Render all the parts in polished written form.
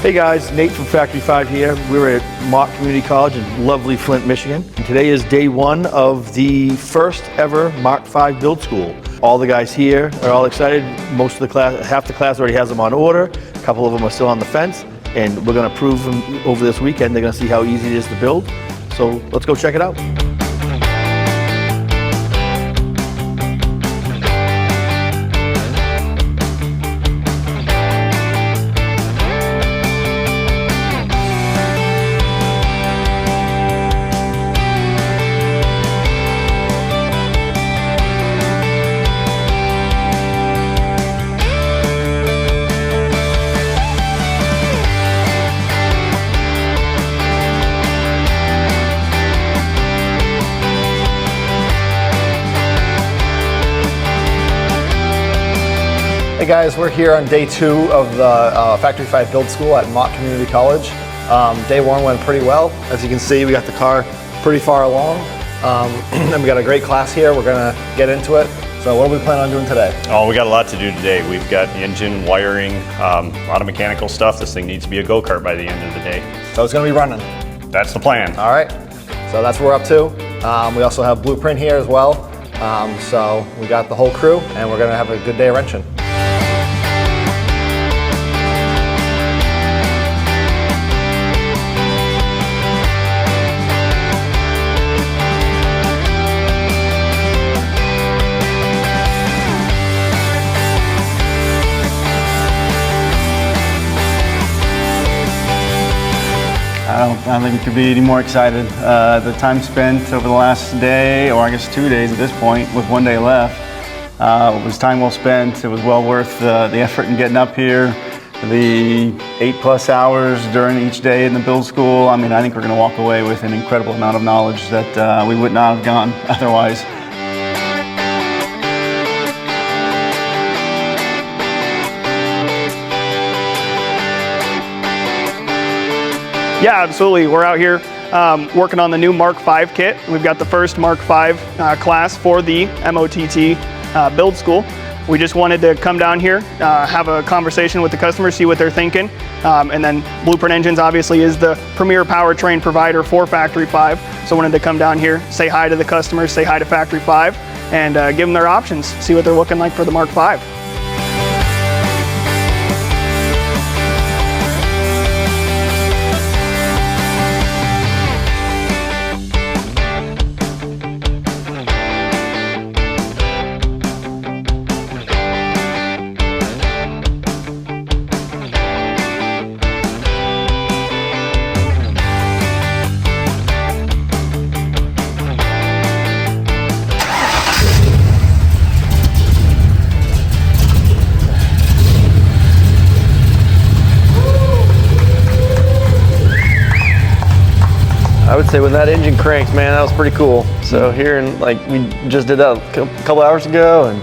Hey guys, Nate from Factory 5 here. We're at Mott Community College in lovely Flint, Michigan. And today is day one of the first ever Mk5 build school. All the guys here are all excited. Most of the class, half the class already has them on order. A couple of them are still on the fence, and we're gonna prove them over this weekend. They're gonna see how easy it is to build. So let's go check it out. Hey guys, we're here on day two of the Factory 5 build school at Mott Community College. Day one went pretty well. As you can see, we got the car pretty far along. And we got a great class here. We're gonna get into it. So what do we plan on doing today? Oh, we got a lot to do today. We've got engine, wiring, a lot of mechanical stuff. This thing needs to be a go-kart by the end of the day. So it's gonna be running. That's the plan. All right, so that's what we're up to. We also have Blueprint here as well. So we got the whole crew and we're gonna have a good day of wrenching. I don't think we could be any more excited. The time spent over the last day, or I guess 2 days at this point, with 1 day left, was time well spent. It was well worth the effort in getting up here, the 8+ hours during each day in the build school. I mean, I think we're going to walk away with an incredible amount of knowledge that we would not have gone otherwise. Yeah, absolutely. We're out here working on the new Mk5 kit. We've got the first Mk5 class for the MOTT build school. We just wanted to come down here, have a conversation with the customers, see what they're thinking. And then Blueprint Engines obviously is the premier powertrain provider for Factory 5. So wanted to come down here, say hi to the customers, say hi to Factory 5, and give them their options, see what they're looking like for the Mk5. I would say when that engine cranked, man, that was pretty cool. So hearing, like, we just did that a couple hours ago, and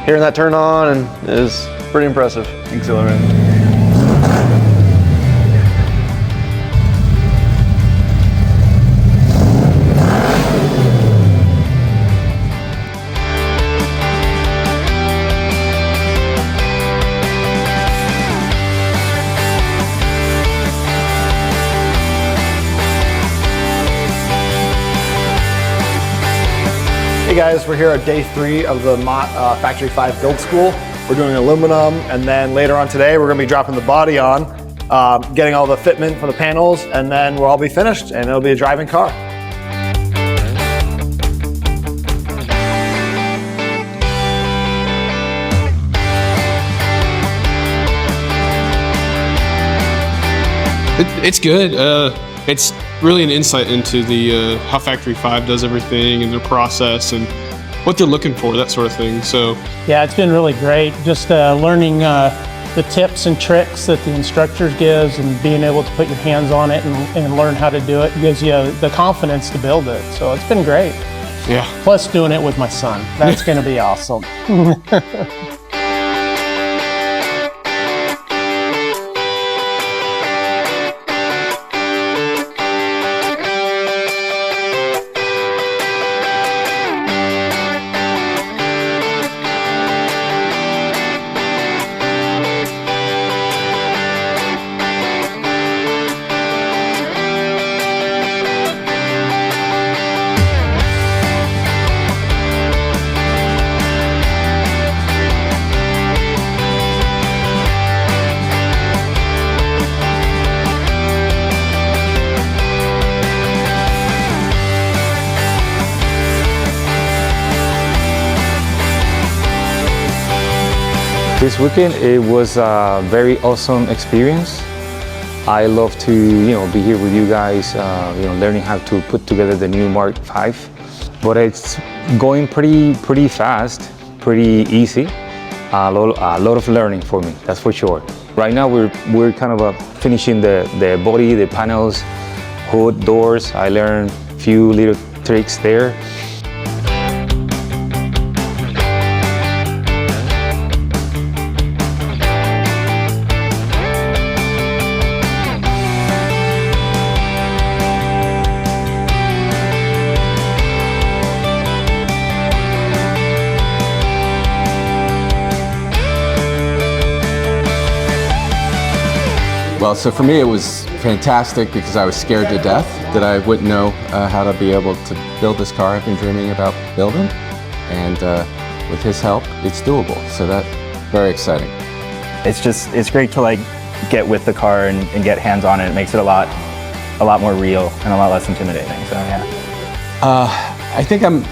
hearing that turn on, and it was pretty impressive. Exhilarating. Hey guys, we're here at day three of the Mott Factory 5 build school. We're doing aluminum, and then later on today, we're gonna be dropping the body on, getting all the fitment for the panels, and then we'll all be finished, and it'll be a driving car. It's good. It's really an insight into the how Factory 5 does everything and their process and what they're looking for, that sort of thing. So yeah, it's been really great. Just learning the tips and tricks that the instructors gives, and being able to put your hands on it and learn how to do it gives you the confidence to build it. So it's been great. yeah. Plus doing it with my son. That's going to be awesome. This weekend, it was a very awesome experience. I love to, be here with you guys, learning how to put together the new Mk5. But it's going pretty fast, pretty easy. A lot of learning for me, that's for sure. Right now, we're kind of finishing the body, the panels, hood, doors. I learned a few little tricks there. Well, so for me it was fantastic because I was scared to death that I wouldn't know how to be able to build this car I've been dreaming about building. And with his help, it's doable. So that's very exciting. It's great to get with the car and get hands on it. It makes it a lot more real and a lot less intimidating. So yeah. I think I'm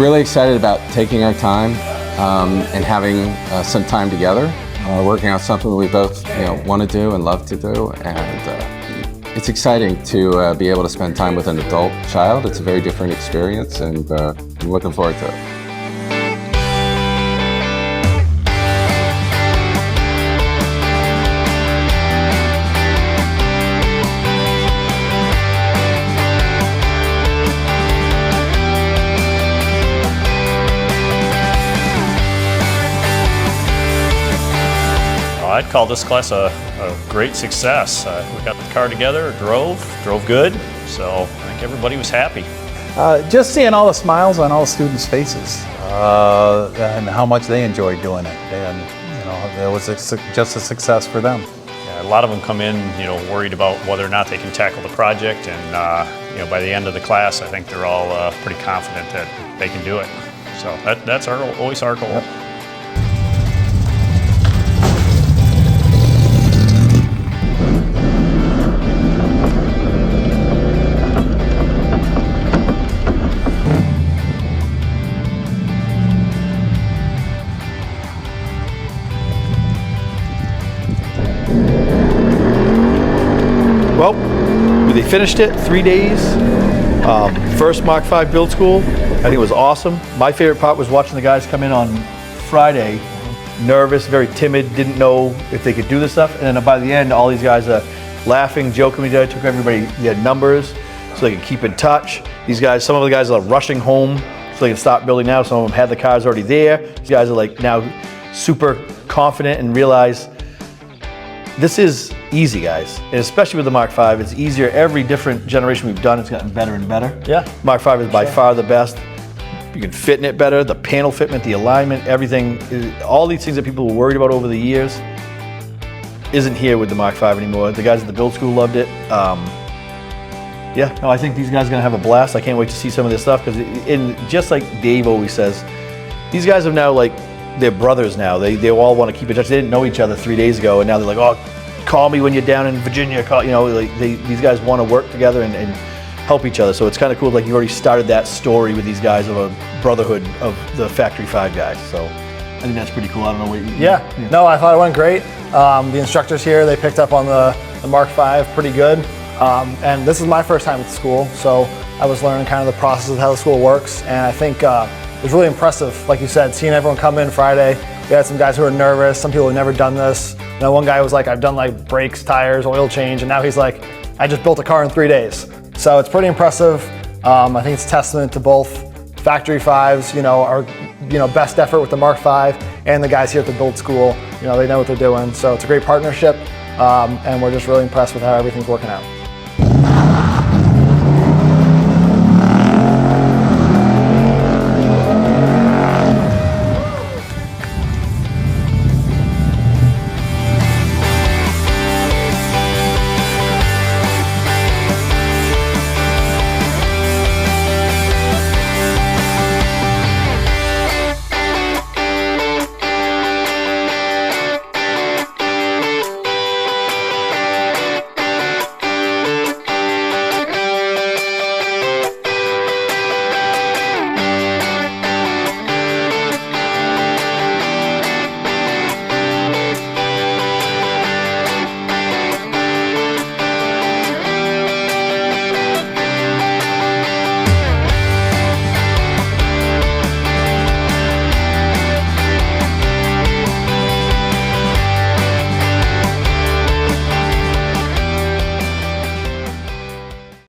really excited about taking our time and having some time together. Working on something that we both want to do and love to do, and it's exciting to be able to spend time with an adult child. It's a very different experience, and I'm looking forward to it. I'd call this class a great success. We got the car together, drove good, so I think everybody was happy. Just seeing all the smiles on all the students' faces and how much they enjoyed doing it, and it was just a success for them. Yeah, a lot of them come in, worried about whether or not they can tackle the project, and by the end of the class, I think they're all pretty confident that they can do it. So that's always our goal. Yep. Well, they finished it, 3 days. First Mk5 build school. I think it was awesome. My favorite part was watching the guys come in on Friday, nervous, very timid, didn't know if they could do this stuff. And then by the end, all these guys are laughing, joking with each other, took everybody their numbers so they could keep in touch. These guys, some of the guys are rushing home so they can start building now. Some of them had the cars already there. These guys are now super confident and realize this is easy, guys, and especially with the Mk5, it's easier. Every different generation we've done, it's gotten better and better. Yeah. Mk5 is by far the best. You can fit in it better, the panel fitment, the alignment, everything. All these things that people were worried about over the years isn't here with the Mk5 anymore. The guys at the build school loved it. Yeah, no, I think these guys are gonna have a blast. I can't wait to see some of this stuff because, just like Dave always says, these guys have now they're brothers now. They all want to keep in touch. They didn't know each other 3 days ago, and now they're like, oh, call me when you're down in Virginia. These guys want to work together and help each other. So it's kind of cool. You already started that story with these guys of a brotherhood of the Factory 5 guys. So I think that's pretty cool. I don't know what you. Yeah. No, I thought it went great. The instructors here, they picked up on the Mk5 pretty good. And this is my first time at the school, so I was learning kind of the process of how the school works. And I think it was really impressive, like you said, seeing everyone come in Friday. We had some guys who were nervous, some people who had never done this. One guy was like, I've done brakes, tires, oil change, and now he's like, I just built a car in 3 days. So it's pretty impressive. I think it's a testament to both Factory 5s, our best effort with the Mk5, and the guys here at the build school. They know what they're doing. So it's a great partnership, and we're just really impressed with how everything's working out.